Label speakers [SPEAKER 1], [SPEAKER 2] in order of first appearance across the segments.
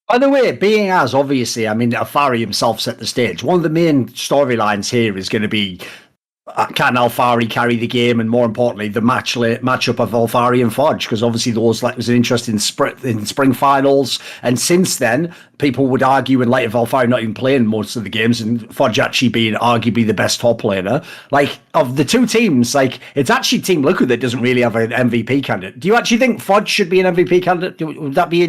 [SPEAKER 1] By the way, being as obviously, I mean, Afari himself set the stage. One of the main storylines here is going to be can Alfari carry the game, and more importantly, the matchup of Alfari and Fudge, because obviously those like was an interesting in spring finals, and since then people would argue in light of Alfari not even playing most of the games and Fudge actually being arguably the best top laner, like of the two teams, like it's actually Team Liquid that doesn't really have an MVP candidate. Do you actually think Fudge should be an MVP candidate? Would that be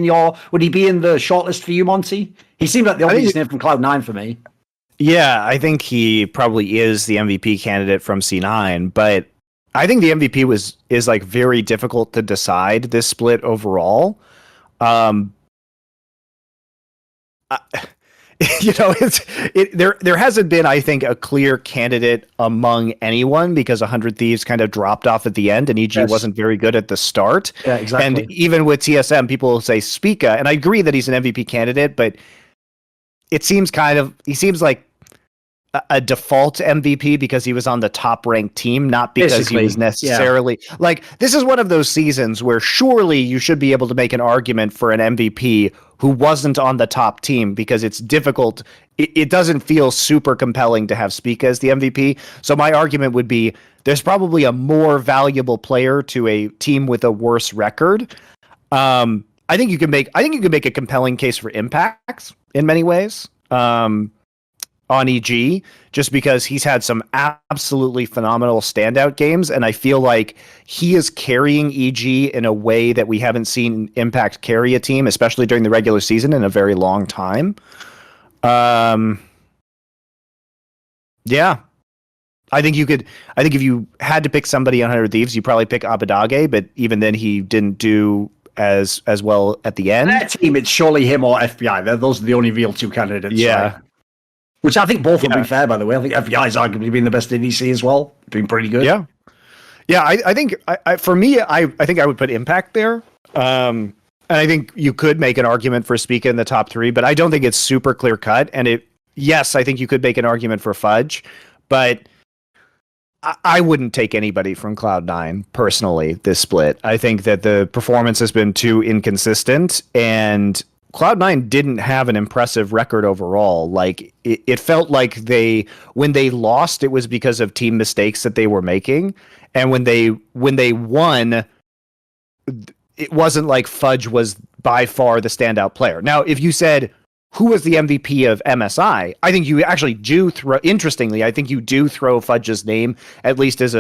[SPEAKER 1] would he be in the shortlist for you, Monty? He seemed like the obvious name from Cloud9 for me.
[SPEAKER 2] Yeah, I think he probably is the MVP candidate from C9, but I think the MVP is like very difficult to decide this split overall. There hasn't been, I think, a clear candidate among anyone because 100 Thieves kind of dropped off at the end and EG wasn't very good at the start.
[SPEAKER 1] Yeah, exactly.
[SPEAKER 2] And even with TSM, people will say Spica, and I agree that he's an MVP candidate, but he seems like a default MVP because he was on the top ranked team, not because he was necessarily like, this is one of those seasons where surely you should be able to make an argument for an MVP who wasn't on the top team because it's difficult. It doesn't feel super compelling to have Spica as the MVP. So my argument would be there's probably a more valuable player to a team with a worse record. I think you can make a compelling case for Impact in many ways. On EG, just because he's had some absolutely phenomenal standout games, and I feel like he is carrying EG in a way that we haven't seen Impact carry a team, especially during the regular season, in a very long time. Yeah. I think if you had to pick somebody on 100 Thieves, you probably pick Abadage, but even then he didn't do as well at the end.
[SPEAKER 1] That team, it's surely him or FBI. Those are the only real two candidates.
[SPEAKER 2] Yeah.
[SPEAKER 1] Right? Which I think both would be fair, by the way. I think FBI's arguably been the best in EC as well. Been pretty good.
[SPEAKER 2] Yeah. Yeah, I think for me, I think I would put Impact there. And I think you could make an argument for Spica in the top 3, but I don't think it's super clear cut. And yes, I think you could make an argument for Fudge, but I wouldn't take anybody from Cloud9 personally this split. I think that the performance has been too inconsistent, and Cloud9 didn't have an impressive record overall. Like it felt like when they lost, it was because of team mistakes that they were making, and when they won, it wasn't like Fudge was by far the standout player. Now, if you said who was the MVP of MSI, I think you actually do throw. Interestingly, I think you do throw Fudge's name at least as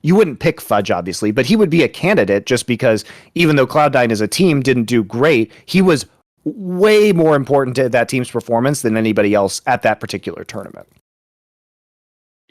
[SPEAKER 2] you wouldn't pick Fudge obviously, but he would be a candidate just because even though Cloud9 as a team didn't do great, he was way more important to that team's performance than anybody else at that particular tournament.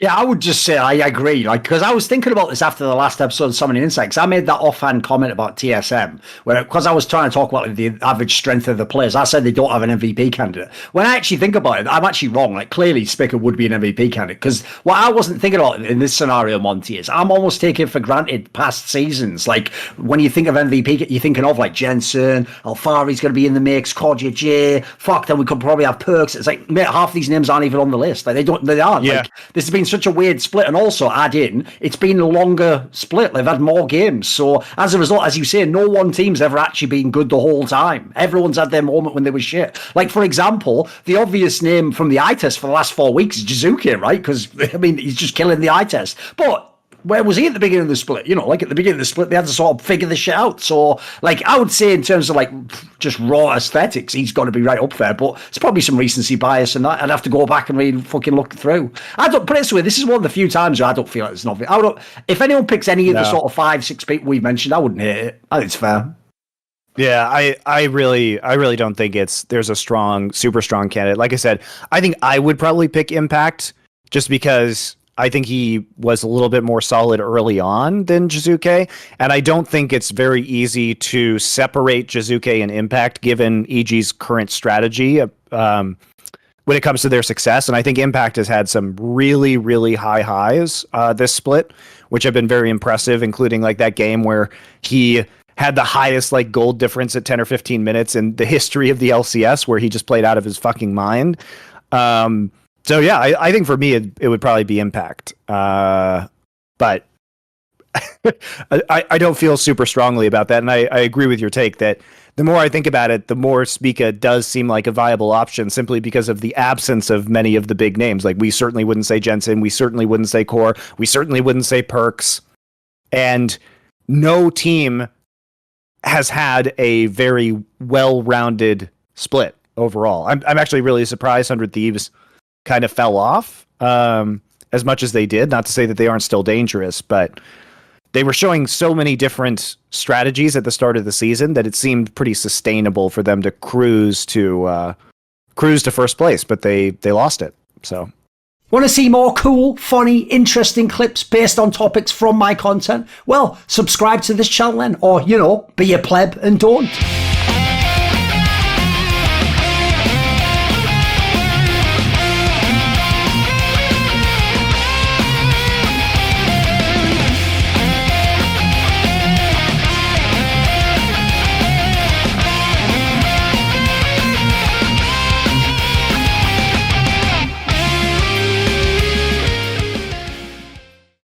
[SPEAKER 1] Yeah, I would just say I agree. Like, because I was thinking about this after the last episode of Summoning Insights. I made that offhand comment about TSM, where because I was trying to talk about the average strength of the players, I said they don't have an MVP candidate. When I actually think about it, I'm actually wrong. Like, clearly, Spica would be an MVP candidate. Because what I wasn't thinking about in this scenario, Monty, is I'm almost taking for granted past seasons. Like, when you think of MVP, you're thinking of like Jensen, Alfari's going to be in the mix, Cordia J. Fuck, then we could probably have Perks. It's like, mate, half these names aren't even on the list. Like, they aren't.
[SPEAKER 2] Yeah.
[SPEAKER 1] Like, this has been such a weird split, and also add in it's been a longer split. They've had more games, so as a result, as you say, no one team's ever actually been good the whole time. Everyone's had their moment when they were shit. Like, for example, the obvious name from the eye test for the last 4 weeks is Jizuke, right? Because I mean, he's just killing the eye test. But where was he at the beginning of the split? You know, like at the beginning of the split, they had to sort of figure this shit out. So, like, I would say in terms of like just raw aesthetics, he's got to be right up there. But it's probably some recency bias, and that I'd have to go back and really fucking look through. I don't put it this way. This is one of the few times where I don't feel like it's not. If anyone picks any of the sort of 5-6 people we've mentioned, I wouldn't hate it. I think it's fair.
[SPEAKER 2] Yeah, I really don't think there's a super strong candidate. Like I said, I think I would probably pick Impact just because I think he was a little bit more solid early on than Jizuke, and I don't think it's very easy to separate Jizuke and Impact given EG's current strategy when it comes to their success. And I think Impact has had some really, really high highs this split, which have been very impressive, including like that game where he had the highest like gold difference at 10 or 15 minutes in the history of the LCS, where he just played out of his fucking mind. So yeah, I think for me it would probably be Impact, but I don't feel super strongly about that, and I agree with your take that the more I think about it, the more Spica does seem like a viable option simply because of the absence of many of the big names. Like, we certainly wouldn't say Jensen, we certainly wouldn't say Core, we certainly wouldn't say Perks, and no team has had a very well-rounded split overall. I'm actually really surprised 100 Thieves kind of fell off as much as they did. Not to say that they aren't still dangerous, but they were showing so many different strategies at the start of the season that it seemed pretty sustainable for them to cruise to first place, but they lost it. So,
[SPEAKER 1] want to see more cool, funny, interesting clips based on topics from my content? Well, subscribe to this channel then, or, be a pleb and don't.